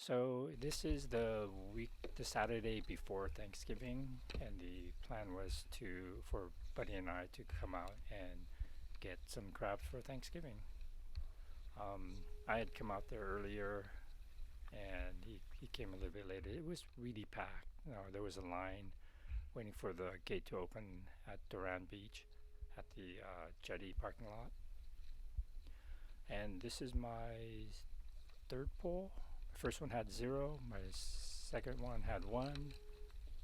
So this is the Saturday before Thanksgiving, and the plan was for Buddy and I to come out and get some crabs for Thanksgiving. I had come out there earlier, and he came a little bit later. It was really packed. There was a line waiting for the gate to open at Duran Beach, at the jetty parking lot. And this is my third pull. My first one had 0. My second one had 1,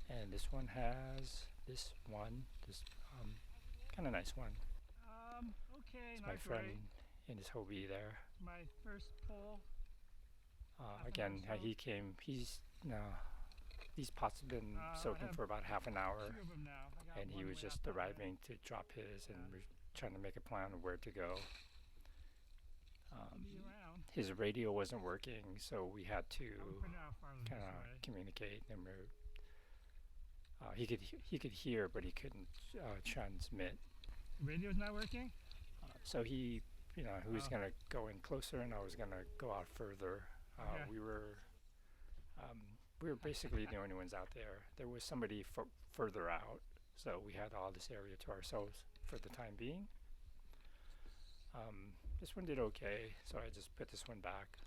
and this one has this one. This kind of nice one. Okay, It's not my friend great. in his Hobie there. My first pull. Again, he came. These pots have been soaking for about half an hour, 2 of them now. and he was just arriving to drop his, and we're trying to make a plan of where to go. His radio wasn't working, so we had to kind of communicate. And he could hear, but he couldn't transmit. Radio's not working. So he was gonna go in closer, and I was gonna go out further. Okay. We were basically the only ones out there. There was somebody further out, so we had all this area to ourselves for the time being. This one did okay, so I just put this one back.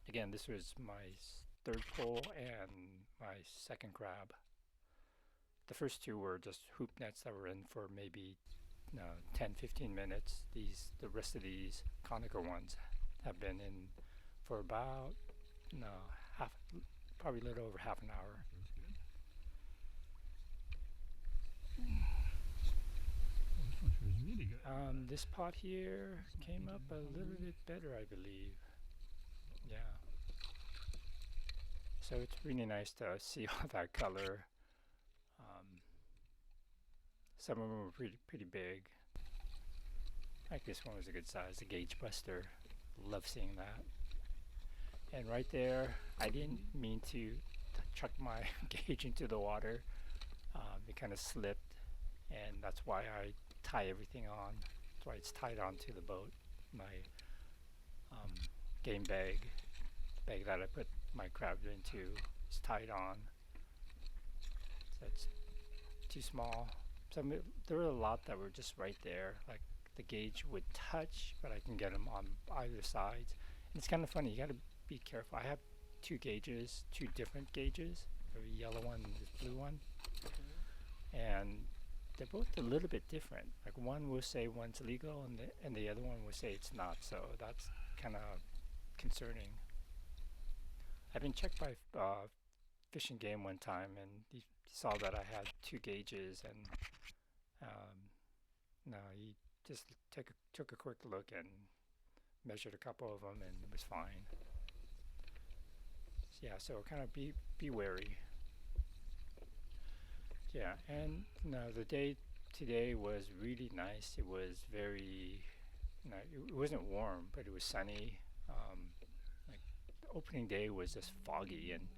Again, this was my third pull and my second crab. The first two were just hoop nets that were in for maybe 10-15 minutes. The rest of these conical ones have been in for about probably a little over half an hour. Really good. This pot here came up a little bit better, I believe. Yeah. So it's really nice to see all that color. Some of them were pretty big. Like this one was a good size, the Gauge Buster. Love seeing that. And right there, I didn't mean to chuck my gauge into the water. It kind of slipped, and that's why I tie everything on. That's why it's tied onto the boat. My game bag that I put my crab into is tied on. So it's too small. So there were a lot that were just right there. Like the gauge would touch, but I can get them on either sides. And it's kind of funny. You got to be careful. I have two different gauges. A yellow one and this blue one. And they're both a little bit different. Like one will say one's legal, and the other one will say it's not. So that's kind of concerning. I've been checked by Fish and Game one time, and he saw that I had two gauges, and no, he just took a quick look and measured a couple of them, and it was fine. Yeah, so kind of be wary. Yeah, and the day today was really nice. It was very, it wasn't warm, but it was sunny. Like the opening day was just foggy and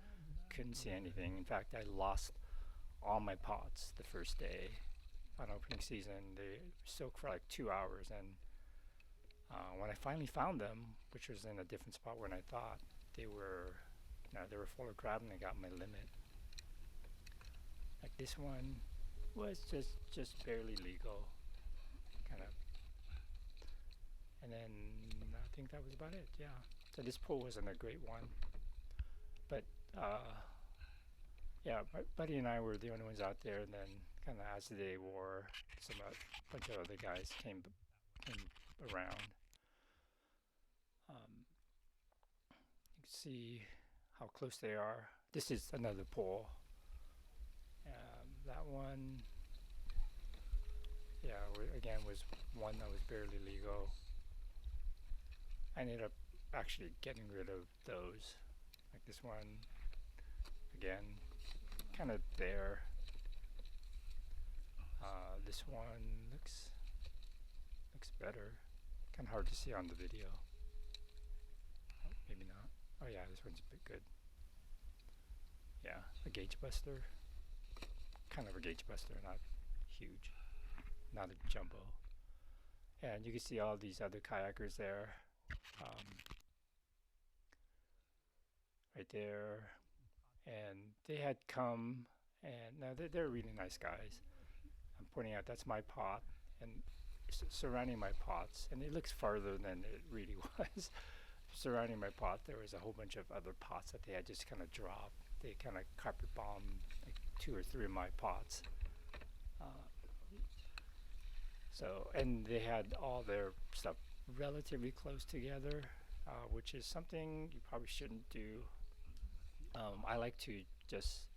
couldn't see anything. In fact, I lost all my pots the first day on opening season. They soaked for like 2 hours, and when I finally found them, which was in a different spot when I thought, they were full of crab, and they got my limit. Like this one was just barely legal, kind of. And then I think that was about it. Yeah. So this pull wasn't a great one, but yeah, Buddy and I were the only ones out there. And then kind of as the day wore, a bunch of other guys came around. You can see how close they are. This is another pull. That one, yeah, again was one that was barely legal. I ended up actually getting rid of those. Like this one, again, kind of there. This one looks better. Kind of hard to see on the video. Oh, maybe not. Oh yeah, this one's a bit good. Yeah, a Gauge Buster. Kind of a Gauge Buster, not huge, not a jumbo. And you can see all these other kayakers there. right there, and they had come, and no, they're really nice guys. I'm pointing out that's my pot, and surrounding my pots, and it looks farther than it really was. Surrounding my pot, there was a whole bunch of other pots that they had just kind of dropped. They kind of carpet bombed like two or three of my pots. Uh, and they had all their stuff relatively close together, which is something you probably shouldn't do. I like to just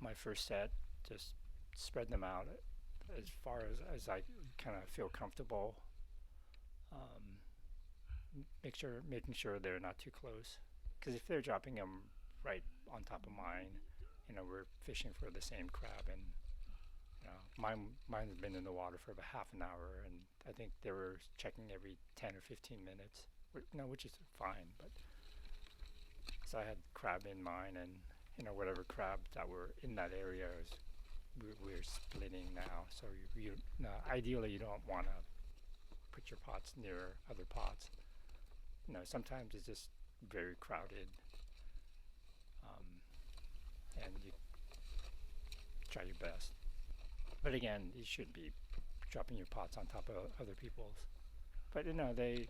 my first set, just spread them out as far as I kind of feel comfortable. Um, making sure they're not too close, because if they're dropping them right on top of mine, we're fishing for the same crab, and mine's been in the water for about half an hour, and I think they were checking every 10 or 15 minutes, which is fine. But so I had crab in mine, and whatever crab that were in that area we're splitting now. So ideally you don't want to put your pots near other pots. Sometimes it's just very crowded, and you try your best. But again, you shouldn't be dropping your pots on top of other people's. But they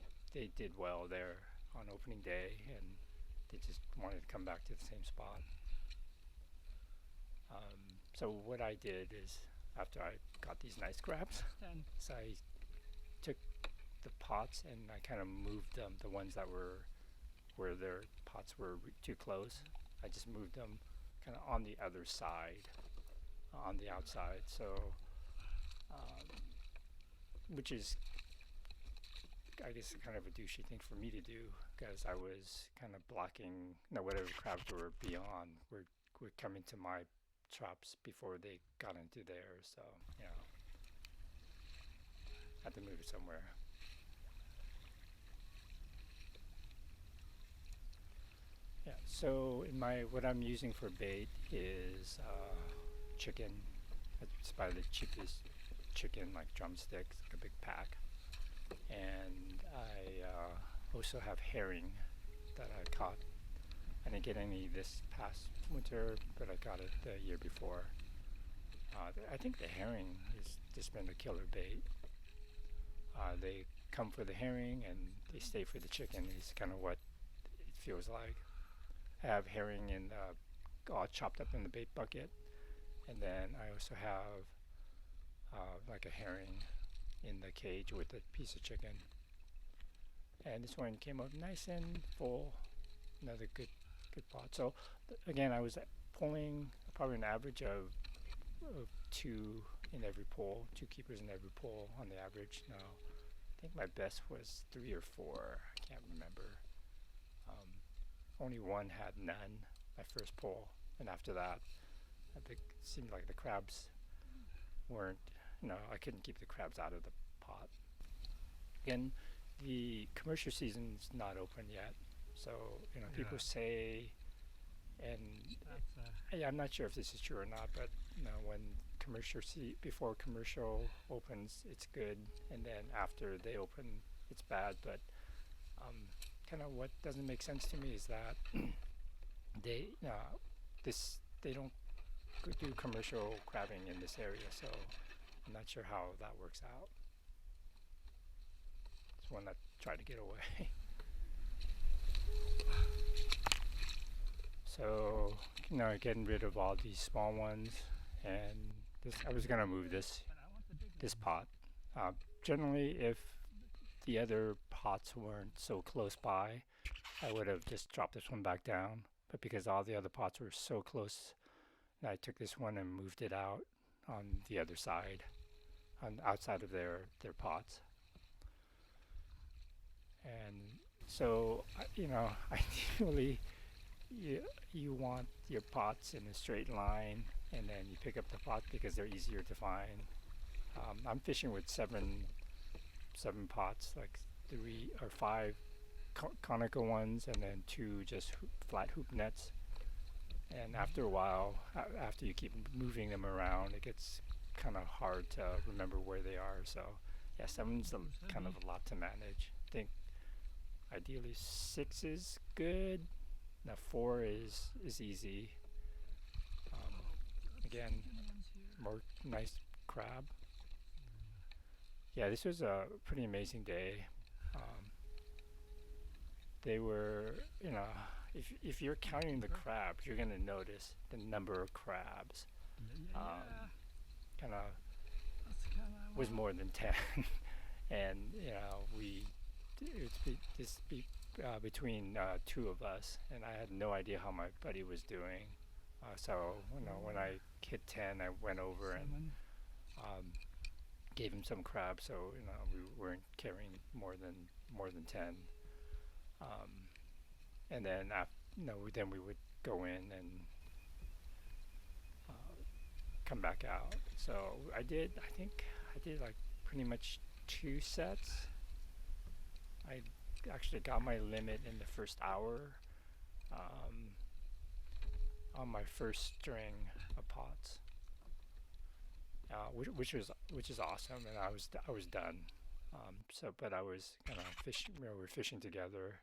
did well there on opening day, and they just wanted to come back to the same spot. So what I did is, after I got these nice crabs, so I took the pots and I kind of moved them, the ones that were where their pots were too close. I just moved them kind of on the other side, on the outside. So, which is, I guess, kind of a douchey thing for me to do, because I was kind of blocking, whatever crabs were beyond would come into my traps before they got into theirs. So, I had to move it somewhere. Yeah. So what I'm using for bait is chicken. It's probably the cheapest chicken, like drumsticks, like a big pack. And I also have herring that I caught. I didn't get any this past winter, but I got it the year before. I think the herring has just been the killer bait. They come for the herring and they stay for the chicken. Is kind of what it feels like. I have herring all chopped up in the bait bucket, and then I also have like a herring in the cage with a piece of chicken. And this one came out nice and full. Another good pot. So again, I was pulling probably an average of two in every pull, two keepers in every pull on the average. Now, I think my best was 3 or 4. I can't remember. Only one had none my first pull, and after that, I think it seemed like the crabs weren't. I couldn't keep the crabs out of the pot. Again, the commercial season's not open yet, so people say, and I'm not sure if this is true or not, but when before commercial opens, it's good, and then after they open, it's bad. But kind of what doesn't make sense to me is that they don't do commercial crabbing in this area, so I'm not sure how that works out. It's one that tried to get away. So, getting rid of all these small ones, and I was gonna move this pot. Generally, if the other pots weren't so close by, I would have just dropped this one back down. But because all the other pots were so close, I took this one and moved it out on the other side, on the outside of their pots. And so, ideally, you want your pots in a straight line, and then you pick up the pots because they're easier to find. I'm fishing with seven pots, like 3 or 5 conical ones, and then 2 just flat hoop nets. And after a while, after you keep moving them around, it gets kind of hard to remember where they are. So yeah, 7's kind of a lot to manage. I think ideally 6 is good, Now 4 is easy. Again, more nice crab. Yeah, this was a pretty amazing day. They were, if you're counting the crabs, you're gonna notice the number of crabs. Kind of was more than 10, and between two of us, and I had no idea how my buddy was doing. So when I hit 10, I went over and gave him some crabs, so we weren't carrying more than 10. And then then we would go in and come back out. So I think I did like pretty much 2 sets. I actually got my limit in the first hour on my first string of pots, which is awesome, and I was done. But I was kind of fishing. We were fishing together,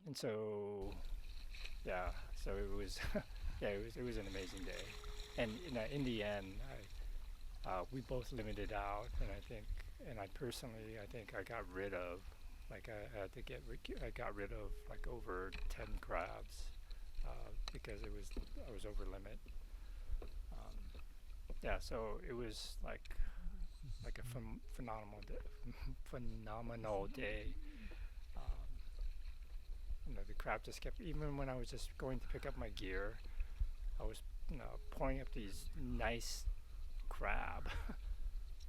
and so yeah. So it was yeah. It was an amazing day, and in the end, we both limited out, and I personally think I got rid of I got rid of like over 10 crabs because I was over limit. Yeah, so it was like a phenomenal day. The crab just kept, even when I was just going to pick up my gear, I was pulling up these nice crab.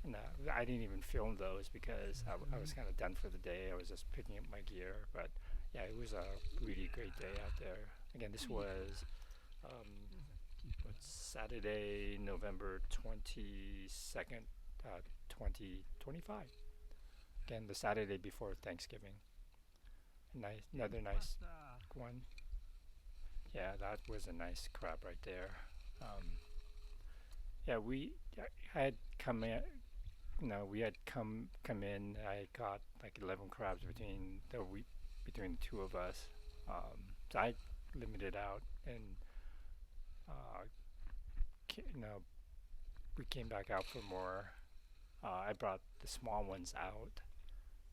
And I didn't even film those because I was kind of done for the day. I was just picking up my gear, but yeah, it was a really great day out there. Again, this was Saturday, November 22nd, 2025. Again, the Saturday before Thanksgiving. Another nice one. Yeah, that was a nice crab right there. Yeah, I had come in. We had come in. I got like 11 crabs between the two of us. So I limited out, and we came back out for more. I brought the small ones out,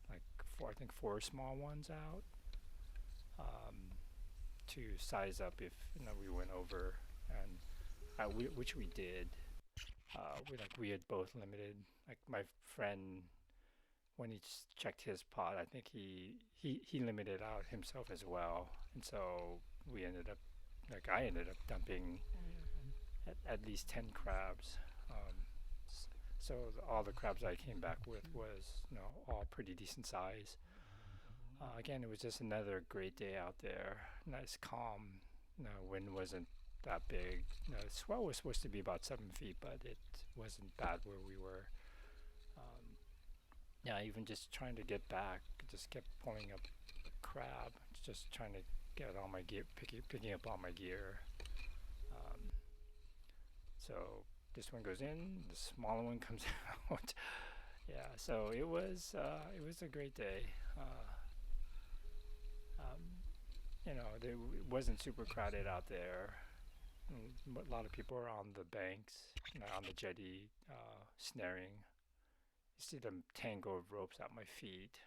like I think 4 small ones out, to size up if we went over, and which we did. We had both limited. Like my friend, when he checked his pot, I think he limited out himself as well, and so we ended up, I ended up dumping at least 10 crabs. So all the crabs I came back with was all pretty decent size. Again, it was just another great day out there. Nice calm. Wind wasn't that big. The swell was supposed to be about 7 feet, but it wasn't bad where we were. Yeah, even just trying to get back, just kept pulling up crab, just trying to get all my gear, picking up all my gear. So this one goes in, the smaller one comes out. Yeah, so it was a great day. It wasn't super crowded out there. A lot of people are on the banks, on the jetty, snaring. You see the tangle of ropes at my feet.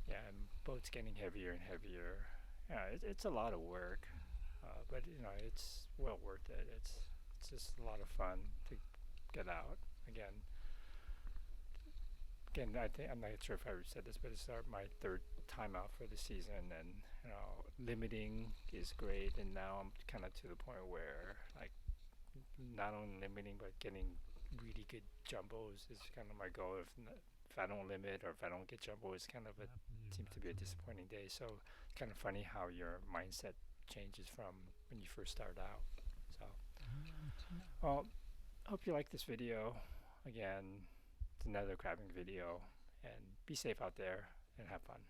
Yeah, and boat's getting heavier and heavier. Yeah, it's a lot of work, but it's well worth it. It's just a lot of fun to get out again. I'm not sure if I said this, but it's my 3rd time out for the season, and limiting is great, and now I'm kind of to the point where not only limiting but getting really good jumbos is kind of my goal. If I don't limit or if I don't get jumbo, it's kind of seems to be a disappointing day. So it's kind of funny how your mindset changes from when you first start out. So, well, hope you like this video. Again, it's another crabbing video, and be safe out there and have fun.